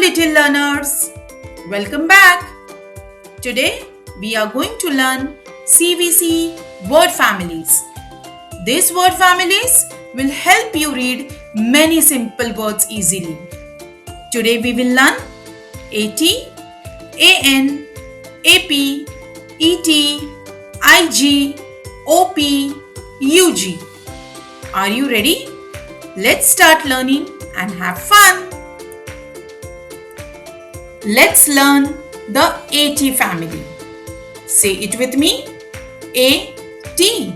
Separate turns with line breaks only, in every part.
little learners, welcome back. Today we are going to learn CVC Word Families. These word families will help you read many simple words easily. Today we will learn AT, AN, AP, ET, IG, OP, UG. Are you ready? Let's start learning and have fun. Let's learn the AT family. Say it with me. A-T,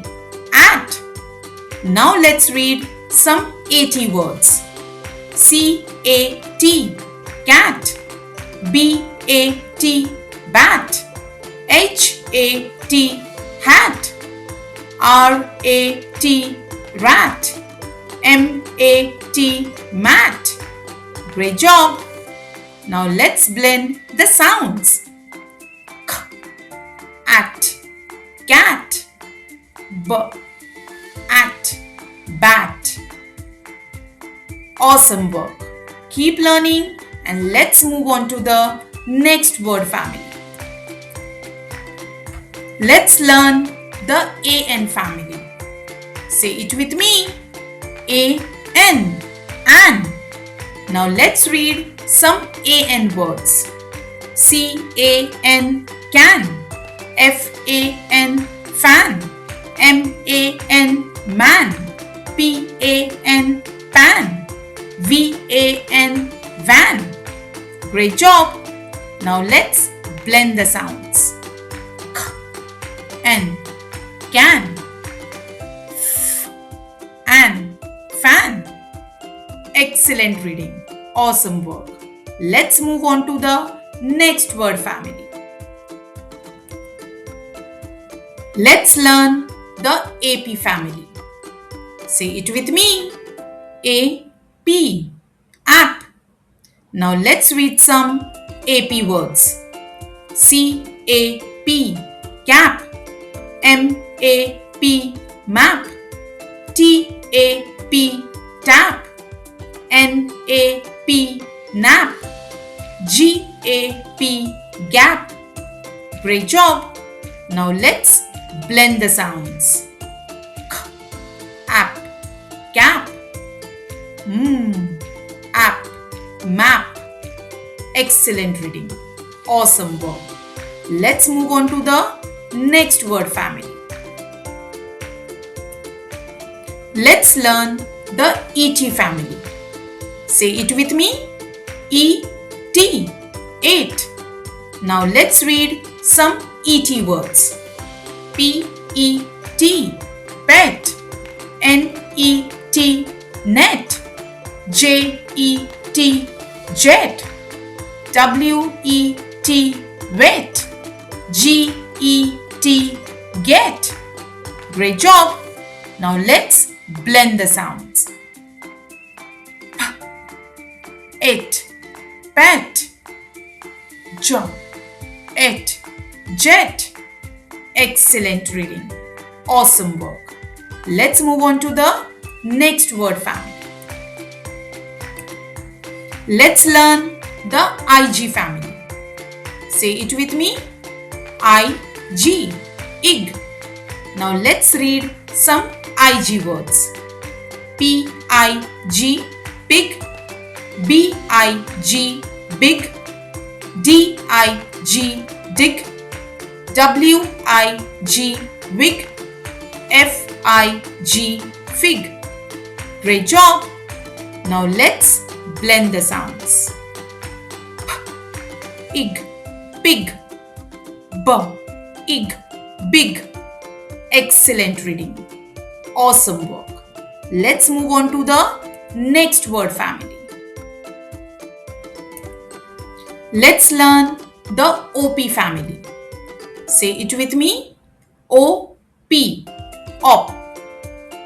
at. Now let's read some AT words. C-A-T, cat. B-A-T, bat. H-A-T, hat. R-A-T, rat. M-A-T, mat. Great job. Now let's blend the sounds. K, at, cat. B, at, bat. Awesome work. Keep learning and let's move on to the next word family. Let's learn the AN family. Say it with me. A-N, an. Now let's read some AN words. C-A-N, can. F-A-N, fan. M-A-N, man. P-A-N, pan. V-A-N, van. Great job. Now let's blend the sounds. K, N, can. F, an, fan. Excellent reading. Awesome work. Let's move on to the next word family. Let's learn the AP family. Say it with me. A-P, app. Now let's read some AP words. C-A-P, cap. M-A-P, map. T-A-P, tap. N-A-P, nap. G-A-P, gap. Great job. Now let's blend the sounds. K, app, cap. App, map. Excellent reading. Awesome work. Let's move on to the next word family. Let's learn the ET family. Say it with me. E-T, eight. Now let's read some ET words. P-E-T, pet. N-E-T, net. J-E-T, jet. W-E-T, wet. G-E-T, get. Great job. Now let's blend the sounds. It, pet. J, it, jet. Excellent reading. Awesome work. Let's move on to the next word family. Let's learn the IG family. Say it with me. I-G, ig. Now let's read some IG words. P-I-G, pig. B-I-G, big. D-I-G, dig. W-I-G, wig. F-I-G, fig. Great job. Now let's blend the sounds. P, ig, pig. B, ig, big. Excellent reading. Awesome work. Let's move on to the next word family. Let's learn the OP family. Say it with me. O-P, op.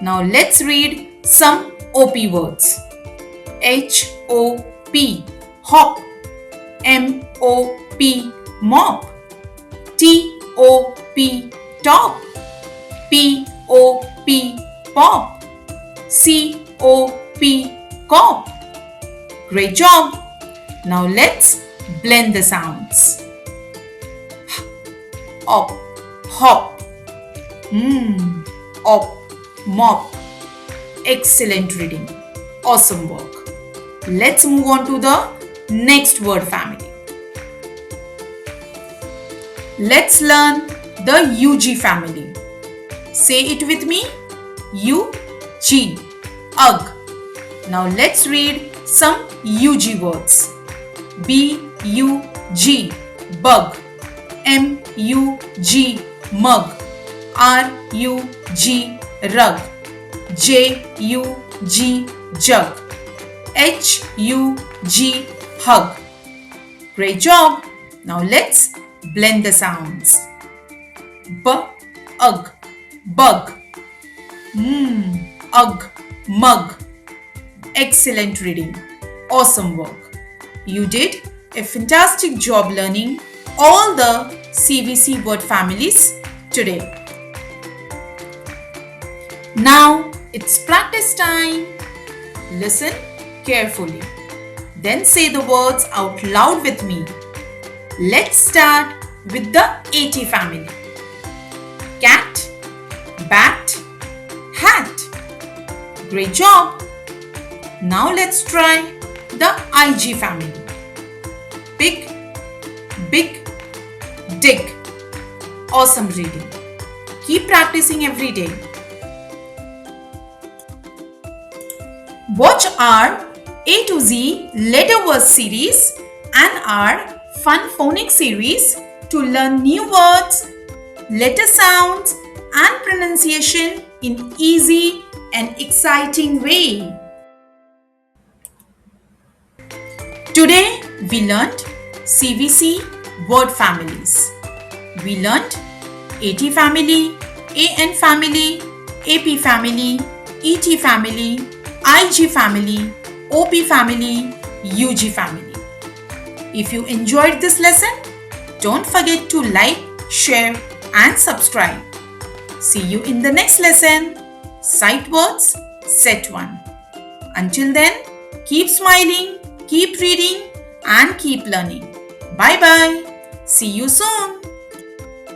Now let's read some OP words. H-O-P, hop. M-O-P, mop. T-O-P, top. P-O-P, pop. C-O-P, cop. Great job. Now let's blend the sounds. Op, hop, op, mop. Excellent reading. Awesome work. Let's move on to the next word family. Let's learn the UG family. Say it with me. UG. Ugh. Now let's read some UG words. BUG. Bug. MUG. Mug. RUG. Rug. JUG. Jug. HUG. Hug. Great job. Now let's blend the sounds. Ugh. Bug. Ugh. Mug. Excellent reading. Awesome work. You did a fantastic job learning all the CVC word families today. Now it's practice time. Listen carefully. Then say the words out loud with me. Let's start with the AT family. Cat, bat, hat. Great job. Now let's try the IG family. Big, big, dig. Awesome reading. Keep practicing every day. Watch our A to Z letter verse series and our fun phonics series to learn new words, letter sounds and pronunciation in easy and exciting way. Today we learnt CVC word families. We learnt AT family, AN family, AP family, ET family, IG family, OP family, UG family. If you enjoyed this lesson, don't forget to like, share and subscribe. See you in the next lesson. Sight words, set 1. Until then, keep smiling, keep reading and keep learning. Bye bye. See you soon.